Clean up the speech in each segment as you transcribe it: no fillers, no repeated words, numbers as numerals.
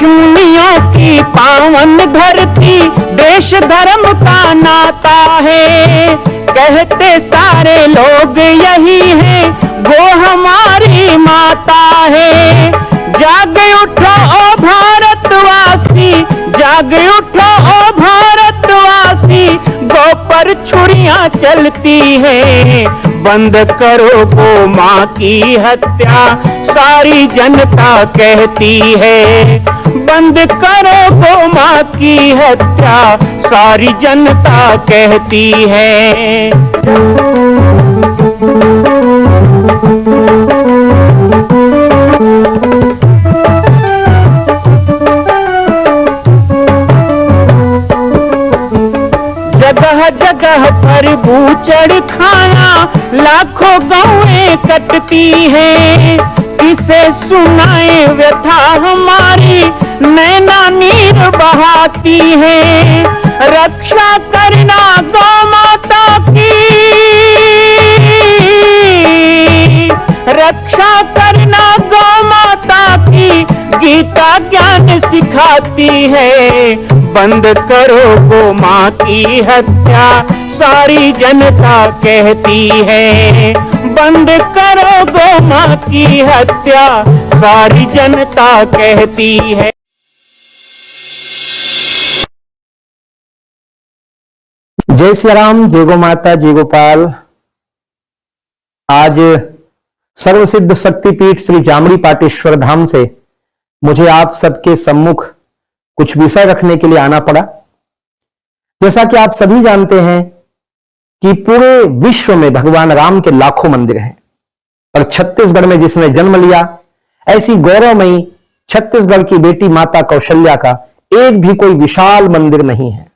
ऋषिमुनियों की पावन धरती, देश धर्म का नाता है। कहते सारे लोग यही है, वो हमारी माता है। जाग उठो ओ भारतवासी, जाग उठो ओ भारतवासी, गौ पर छुरियां चलती हैं। बंद करो गौ माँ की हत्या, सारी जनता कहती है। बंद करो गौ माँ की हत्या, सारी जनता कहती है। जगह जगह पर बूचड़ खाना, लाखों गौएं कटती हैं। किसे सुनाए व्यथा हमारी, नैना नीर बहाती है। रक्षा करना गौ माता की, रक्षा करना गौ माता की, गीता ज्ञान सिखाती है। बंद करो गौ माँ की हत्या, सारी जनता कहती है। बंद करो गौ माँ की हत्या, सारी जनता कहती है। जय श्री राम, जय गो माता, जय गोपाल। आज सर्वसिद्ध शक्तिपीठ श्री जामड़ी पाटेश्वर धाम से मुझे आप सबके सम्मुख कुछ विषय रखने के लिए आना पड़ा। जैसा कि आप सभी जानते हैं कि पूरे विश्व में भगवान राम के लाखों मंदिर हैं, और छत्तीसगढ़ में जिसने जन्म लिया, ऐसी गौरवमयी छत्तीसगढ़ की बेटी माता कौशल्या का एक भी कोई विशाल मंदिर नहीं है।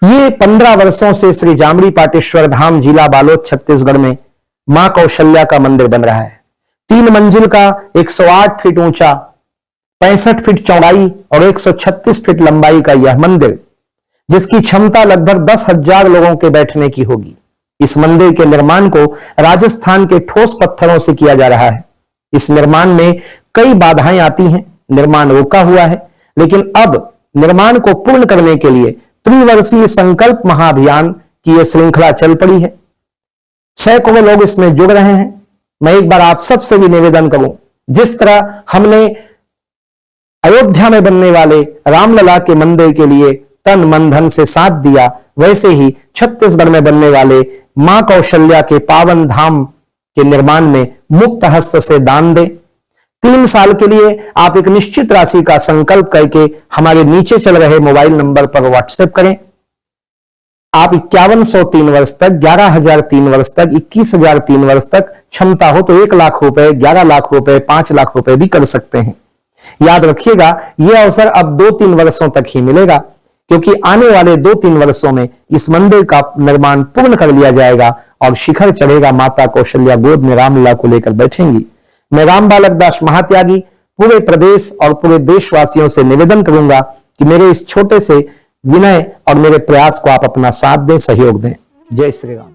ये 15 वर्षों से श्री जामड़ी पाटेश्वर धाम, जिला बालोद, छत्तीसगढ़ में मां कौशल्या का मंदिर बन रहा है। 3 मंजिल का 108 फीट ऊंचा, 65 फीट चौड़ाई और 136 फीट लंबाई का यह मंदिर, जिसकी क्षमता लगभग 10,000 लोगों के बैठने की होगी। इस मंदिर के निर्माण को राजस्थान के ठोस पत्थरों से किया जा रहा है। इस निर्माण में कई बाधाएं आती हैं, निर्माण रुका हुआ है, लेकिन अब निर्माण को पूर्ण करने के लिए त्रिवर्षीय संकल्प महाअभियान की यह श्रृंखला चल पड़ी है। सैकड़ों लोग इसमें जुड़ रहे हैं। मैं एक बार आप सबसे भी निवेदन करूं, जिस तरह हमने अयोध्या में बनने वाले रामलला के मंदिर के लिए तन मन धन से साथ दिया, वैसे ही छत्तीसगढ़ में बनने वाले मां कौशल्या के पावन धाम के निर्माण में मुक्त हस्त से दान दें। 3 साल के लिए आप एक निश्चित राशि का संकल्प करके हमारे नीचे चल रहे मोबाइल नंबर पर व्हाट्सएप करें। आप 5100 3 वर्ष तक, 11,000 3 वर्ष तक, 21,000 3 वर्ष तक, क्षमता हो तो 1 लाख रुपए, 11 लाख रुपए, 5 लाख रुपए भी कर सकते हैं। याद रखिएगा, यह अवसर अब 2-3 वर्षों तक ही मिलेगा, क्योंकि आने वाले 2-3 वर्षों में इस मंदिर का निर्माण पूर्ण कर लिया जाएगा और शिखर चढ़ेगा। माता कौशल्या गोद में रामलला को लेकर बैठेंगी। मैं राम बालक दास महात्यागी पूरे प्रदेश और पूरे देशवासियों से निवेदन करूंगा कि मेरे इस छोटे से विनय और मेरे प्रयास को आप अपना साथ दें, सहयोग दें। जय श्री राम।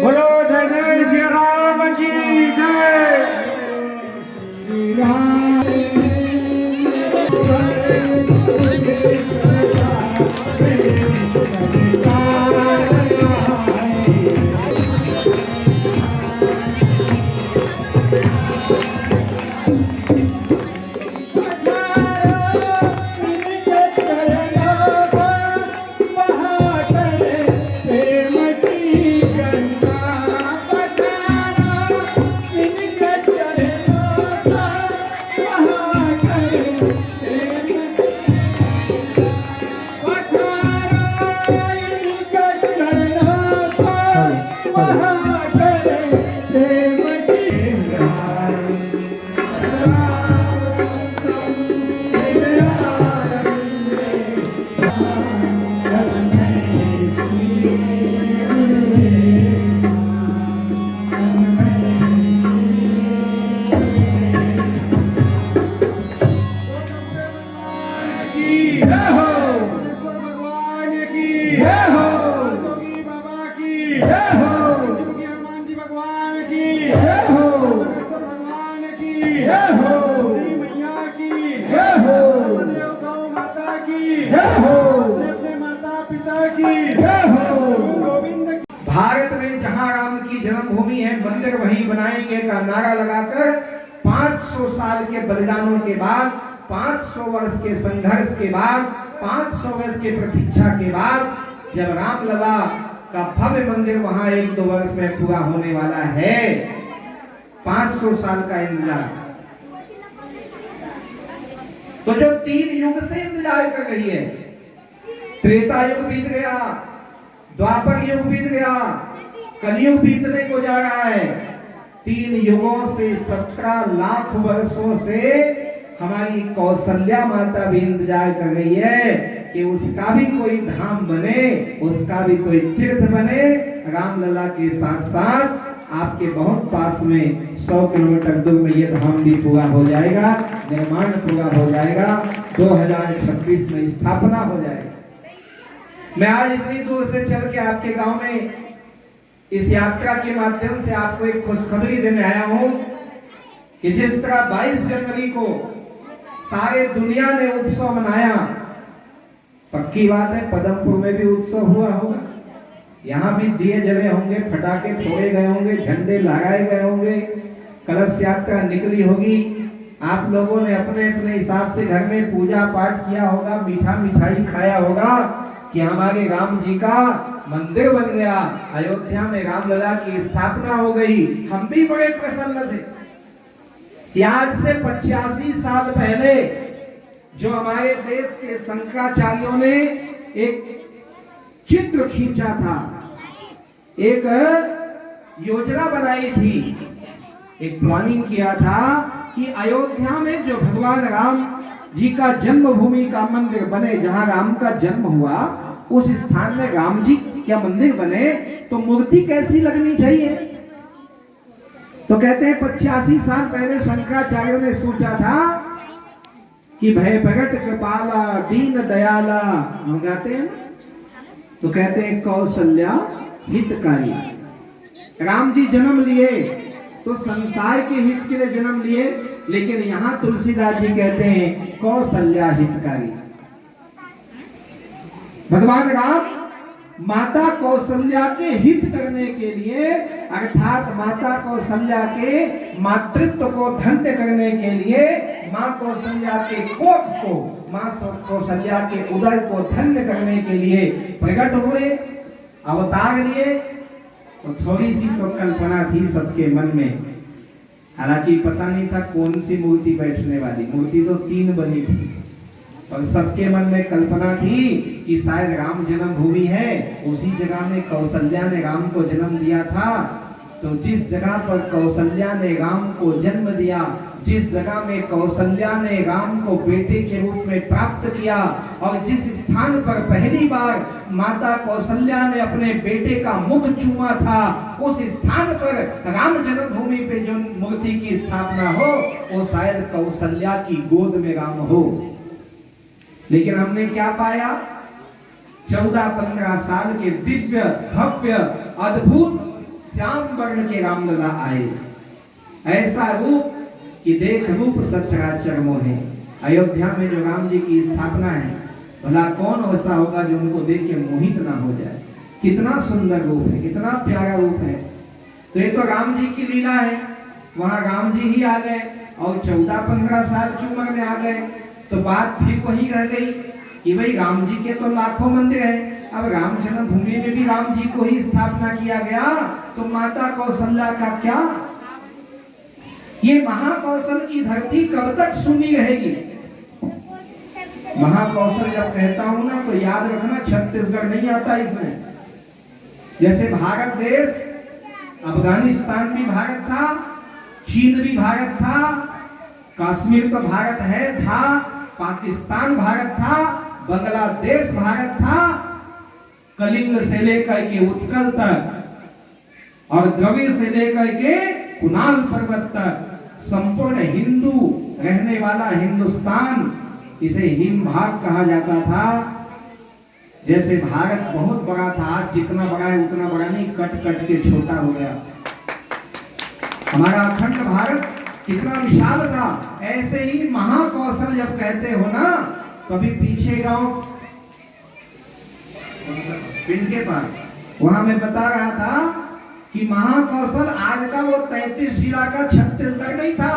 बोलो जय श्री राम की जय। श्री राम जय हो। अपने माता पिता की जय हो। गोविंद। भारत में जहां राम की जन्मभूमि है, मंदिर वहीं बनाएंगे का नारा लगाकर 500 साल के बलिदानों के बाद, 500 वर्ष के संघर्ष के बाद, 500 वर्ष के प्रतीक्षा के बाद जब रामलला का भव्य मंदिर वहां 1-2 वर्ष में पूरा होने वाला है, 500 साल का इंतजार। तो जो 3 युग से इंतजार कर रही है, त्रेता युग बीत गया, द्वापर युग बीत गया, कलयुग बीतने को जा रहा है, 3 युगों से 17 लाख वर्षों से हमारी कौशल्या माता भी इंतजार कर रही है कि उसका भी कोई धाम बने, उसका भी कोई तीर्थ बने। रामलला के साथ साथ आपके बहुत पास में 100 किलोमीटर दूर में ये धाम भी पूरा हो जाएगा, निर्माण पूरा हो जाएगा, 2026 में स्थापना हो जाएगा। मैं आज इतनी दूर से चल के आपके गांव में इस यात्रा के माध्यम से आपको एक खुशखबरी देने आया हूं कि जिस तरह 22 जनवरी को सारे दुनिया ने उत्सव मनाया, पक्की बात है पदमपुर में भी उत्सव हुआ होगा, यहाँ भी दिए जले होंगे, पटाखे फोड़े गए होंगे, झंडे लहराए गए होंगे, कलश यात्रा निकली होगी, आप लोगों ने अपने अपने हिसाब से घर में पूजा पाठ किया होगा, मीठा मिठाई खाया होगा कि हमारे राम जी का मंदिर बन गया, अयोध्या में रामलला की स्थापना हो गई। हम भी बड़े प्रसन्न थे कि आज से 85 साल पहले जो हमारे देश के शंकराचार्यों ने एक चित्र खींचा था, एक योजना बनाई थी, एक प्लानिंग किया था कि अयोध्या में जो भगवान राम जी का जन्मभूमि का मंदिर बने, जहां राम का जन्म हुआ उस स्थान में राम जी क्या मंदिर बने, तो मूर्ति कैसी लगनी चाहिए। तो कहते हैं 85 साल पहले शंकराचार्यों ने सोचा था कि भय प्रगट कृपाला दीन दयाला, हम गाते हैं, तो कहते हैं कौशल्या हितकारी। राम जी जन्म लिए तो संसार के हित के लिए जन्म लिए, लेकिन यहां तुलसीदास जी कहते हैं कौशल्या हितकारी। भगवान राम माता कौशल्या के हित करने के लिए, अर्थात माता कौशल्या के मातृत्व को धन्य करने के लिए, मां कौशल्या के कोख को, मां कौशल्या के उदय को धन्य करने के लिए प्रकट हुए, अवतार लिए। तो थोड़ी सी तो कल्पना थी सबके मन में, हालांकि पता नहीं था कौन सी मूर्ति बैठने वाली, मूर्ति तो 3 बनी थी, और सबके मन में कल्पना थी कि शायद राम जन्मभूमि है, उसी जगह में कौशल्या ने राम को जन्म दिया था। तो जिस जगह पर कौशल्या ने राम को जन्म दिया, जिस जगह में कौशल्या ने राम को बेटे के रूप में प्राप्त किया, और जिस स्थान पर पहली बार माता कौशल्या ने अपने बेटे का मुख चूमा था, उस स्थान पर राम जन्मभूमि पे जो मूर्ति की स्थापना हो, वो शायद कौशल्या की गोद में राम हो। लेकिन हमने क्या पाया, 14-15 साल के दिव्य भव्य अद्भुत श्याम वर्ण के रामलला आए, ऐसा रूप कि देख रूप सचराचर मोहे। अयोध्या में जो राम जी की स्थापना है, भला कौन ऐसा होगा जो उनको देख के मोहित ना हो जाए। कितना सुंदर रूप है, कितना प्यारा रूप है। तो ये तो राम जी की लीला है, वहां राम जी ही आ गए और 14-15 साल की उम्र में आ गए। तो बात फिर वही रह गई कि भाई राम जी के तो लाखों मंदिर है, अब राम जन्मभूमि में भी राम जी को ही स्थापना किया गया, तो माता कौशल्या का क्या। ये महाकौशल की धरती कब तक सुनी रहेगी। महाकौशल जब कहता हूं ना, तो याद रखना छत्तीसगढ़ नहीं आता इसमें। जैसे भारत देश, अफगानिस्तान भी भारत था, चीन भी भारत था, कश्मीर तो भारत है था, पाकिस्तान भारत था, बांग्लादेश भारत था, कलिंग से लेकर के उत्कल तक और द्रविड़ से लेकर के कुणाल पर्वत तक संपूर्ण हिंदू रहने वाला हिंदुस्तान, इसे हिम भाग कहा जाता था। जैसे भारत बहुत बड़ा था, आज जितना बड़ा है उतना बड़ा नहीं, कट कट के छोटा हो गया। हमारा अखंड भारत कितना विशाल था। ऐसे ही महाकौशल जब कहते हो ना, तो अभी पीछे गांव पिंड के पास। वहां मैं बता रहा था कि महाकौशल आज का वो 33 जिला का छत्तीसगढ़ नहीं था,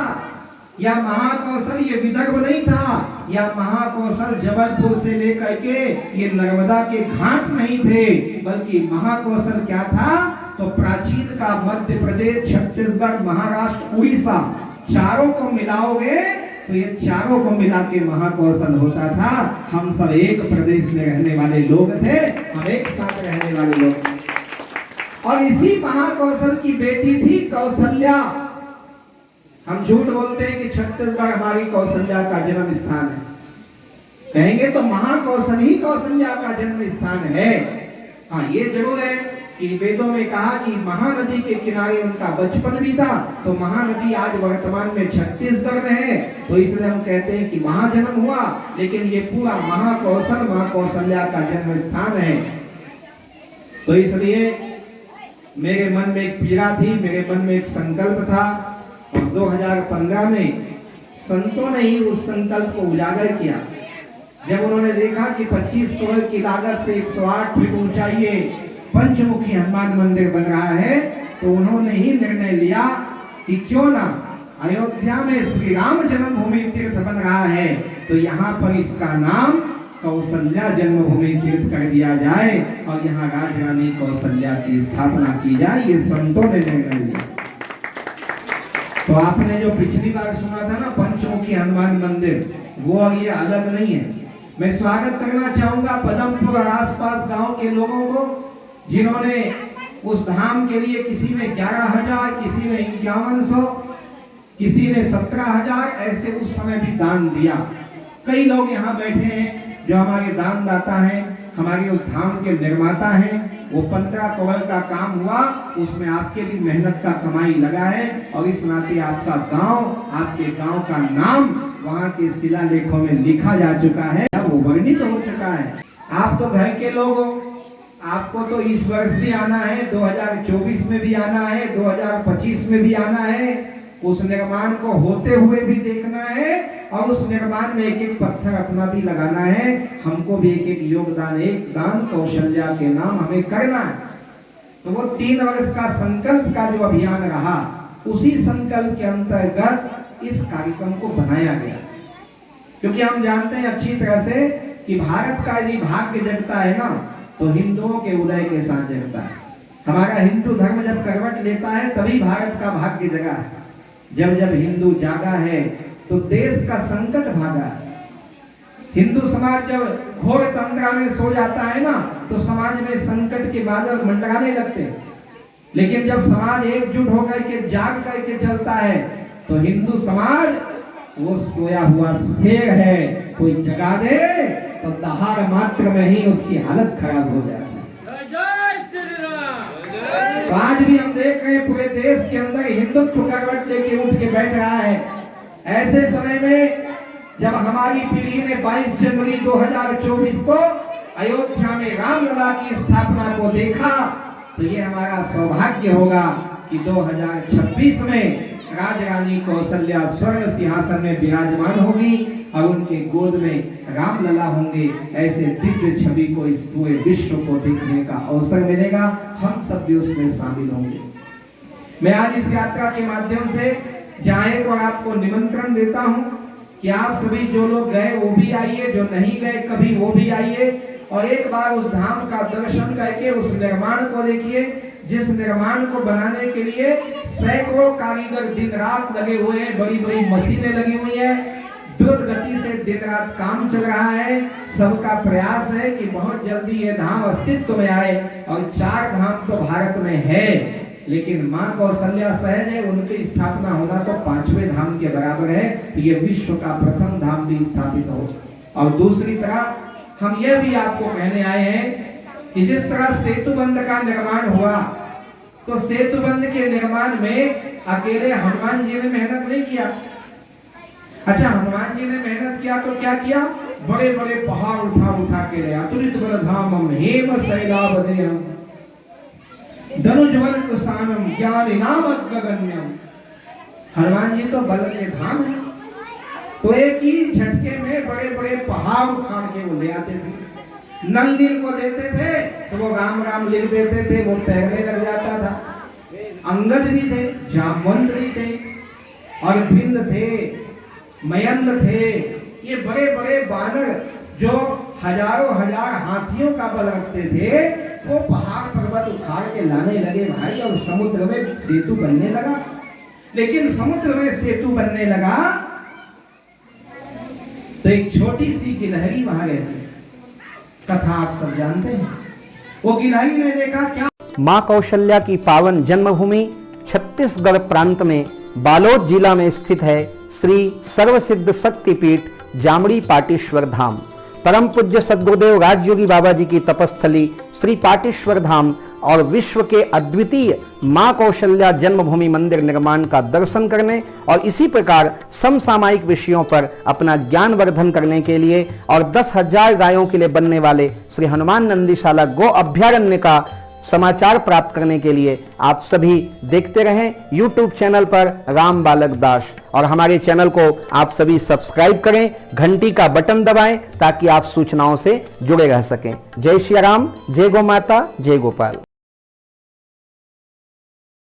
या महाकौशल ये विदर्भ नहीं था, या महाकौशल जबलपुर से लेकर के ये नर्मदा के घाट नहीं थे, बल्कि महाकौशल क्या था? तो प्राचीन का मध्य प्रदेश, छत्तीसगढ़, महाराष्ट्र, उड़ीसा, चारों को मिलाओगे तो ये चारों को मिला के महाकौशल होता था। हम सब एक प्रदेश में रहने वाले लोग थे, हम एक साथ रहने वाले लोग थे। और इसी महाकौशल की बेटी थी कौशल्या। हम झूठ बोलते हैं कि छत्तीसगढ़ हमारी कौशल्या का जन्म स्थान है, कहेंगे तो महाकौशल ही कौशल्या का जन्म स्थान है। हाँ, ये जरूर है कि वेदों में कहा कि महानदी के किनारे उनका बचपन भी था, तो महानदी आज वर्तमान में छत्तीसगढ़ में है, तो इसलिए हम कहते हैं कि महाजन्म हुआ, लेकिन ये पूरा महाकौशल मां कौशल्या का जन्म स्थान है। तो इसलिए मेरे मन में एक पीड़ा थी, मेरे मन में एक संकल्प था, और 2015 में संतों ने ही उस संकल्प को उजागर किया। जब उन्होंने देखा कि 25 करोड़ की लागत से 108 फीट ऊंचाई पंचमुखी हनुमान मंदिर बन रहा है, तो उन्होंने ही निर्णय लिया कि क्यों ना अयोध्या में श्री राम जन्मभूमि तीर्थ बन रहा है, तो यहाँ पर इसका नाम कौशल्या जन्मभूमि तीर्थ कर दिया जाए और यहाँ राजरानी कौशल्या की स्थापना की जाए। ये संतों ने निर्णय लिया। तो आपने जो पिछली बार सुना था ना पंचमुखी हनुमान मंदिर, वो और ये अलग नहीं है। मैं स्वागत करना चाहूंगा पदमपुर और आसपास गांव के लोगों को, जिन्होंने उस धाम के लिए किसी ने 11,000, किसी ने 5100, किसी ने 17,000 ऐसे उस समय भी दान दिया। कई लोग यहाँ बैठे हैं जो हमारे दानदाता हैं, हमारे उस धाम के निर्माता हैं। वो 15 करोड़ का काम हुआ, उसमें आपके भी मेहनत का कमाई लगा है, और इस नाते आपका गांव, आपके गांव का नाम वहाँ के शिलालेखों में लिखा जा चुका है, वो वर्णित हो चुका है। आप तो घर के लोग हो, आपको तो इस वर्ष भी आना है, 2024 में भी आना है, 2025 में भी आना है। उस निर्माण को होते हुए भी देखना है, और उस निर्माण में एक एक पत्थर अपना भी लगाना है। हमको भी एक एक योगदान, एक दान कौशल्या के नाम हमें करना है। तो वो 3 वर्ष का संकल्प का जो अभियान रहा, उसी संकल्प के अंतर्गत इस कार्यक्रम को बनाया गया। क्योंकि हम जानते हैं अच्छी तरह से कि भारत का यदि भाग्य जगता है ना, तो हिंदुओं के उदय के साथ जगता है। हमारा हिंदू धर्म जब करवट लेता है तभी भारत का भाग्य जगा है। जब जब हिंदू जागा है तो देश का संकट भागा है। हिंदू समाज जब घोर तंद्रा में सो जाता है ना, तो समाज में संकट के बादल मंडराने लगते हैं। लेकिन जब समाज एकजुट होकर के जाग करके चलता है, तो हिंदू समाज वो सोया हुआ शेर है, कोई जगा दे तो दहाड़ मात्र में ही उसकी हालत खराब हो जाती है। तो आज भी हम देख रहे हैं पूरे देश के अंदर हिंदुत्व करवट लेके उठ के बैठ रहा है। ऐसे समय में जब हमारी पीढ़ी ने 22 जनवरी 2024 को अयोध्या में रामलला की स्थापना को देखा, तो ये हमारा सौभाग्य होगा कि 2026 में राजरानी कौशल्या स्वर्ण सिंहासन में विराजमान होगी और उनके गोद में रामलला होंगे। ऐसे दिव्य छवि को इस पूरे विश्व को देखने का अवसर मिलेगा, हम सब भी उसमें शामिल होंगे। मैं आज इस यात्रा के माध्यम से जाए को आपको निमंत्रण देता हूं कि आप सभी जो लोग गए वो भी आइए, जो नहीं गए कभी वो भी आइए, और एक बार उस धाम का दर्शन करके उस निर्माण को देखिए, जिस निर्माण को बनाने के लिए सैकड़ों कारीगर दिन रात लगे हुए हैं, बड़ी बड़ी मशीनें लगी हुई हैं, द्रुत गति से दिन रात काम चल रहा है। सबका प्रयास है कि बहुत जल्दी ये धाम अस्तित्व में आए, और 4 धाम तो भारत में है, लेकिन मां कौशल्या सहज है, उनकी स्थापना होना तो 5वें धाम के बराबर है। तो ये विश्व का प्रथम धाम भी स्थापित हो। और दूसरी तरफ हम यह भी आपको कहने आए हैं कि जिस तरह सेतु बंध का निर्माण हुआ, तो सेतु बंध के निर्माण में अकेले हनुमान जी ने मेहनत नहीं किया। अच्छा, हनुमान जी ने मेहनत किया तो क्या किया? बड़े बड़े पहाड़ उठा के ले अतुलित बलधामम हेम शैलावदेहम धनुजवन कुशानम ज्ञानिनाम अग्रगण्यम। हनुमान जी तो बल के धाम है, तो एक ही झटके में बड़े बड़े पहाड़ उखाड़ के वो ले आते थे। नल नील को देते थे तो वो राम राम लिख देते थे, वो तैरने लग जाता था। अंगद भी थे, जामवंत भी थे, अरविंद थे, मयंद थे, ये बड़े बड़े बानर जो हजारों हजार हाथियों का बल रखते थे, वो पहाड़ पर्वत उखाड़ के लाने लगे भाई, और समुद्र में सेतु बनने लगा। लेकिन समुद्र में सेतु बनने लगा तो एक छोटी सी गिलहरी वहां रहती, कथा आप सब जानते हैं। वो गिलहरी ने देखा क्या, मां कौशल्या की पावन जन्मभूमि छत्तीसगढ़ प्रांत में बालोद जिला में स्थित है श्री सर्वसिद्ध शक्तिपीठ जामड़ी पाटेश्वर धाम। परम पूज्य सद्गुरुदेव राजयोगी बाबा जी की तपस्थली श्री पाटेश्वर धाम और विश्व के अद्वितीय मां कौशल्या जन्मभूमि मंदिर निर्माण का दर्शन करने और इसी प्रकार समसामयिक विषयों पर अपना ज्ञान वर्धन करने के लिए और 10,000 गायों के लिए बनने वाले श्री हनुमान नंदीशाला गो अभ्यारण्य का समाचार प्राप्त करने के लिए आप सभी देखते रहें YouTube चैनल पर राम बालक दास, और हमारे चैनल को आप सभी सब्सक्राइब करें, घंटी का बटन दबाएं ताकि आप सूचनाओं से जुड़े रह सकें। जय श्री राम, जय गौ माता, जय गोपाल।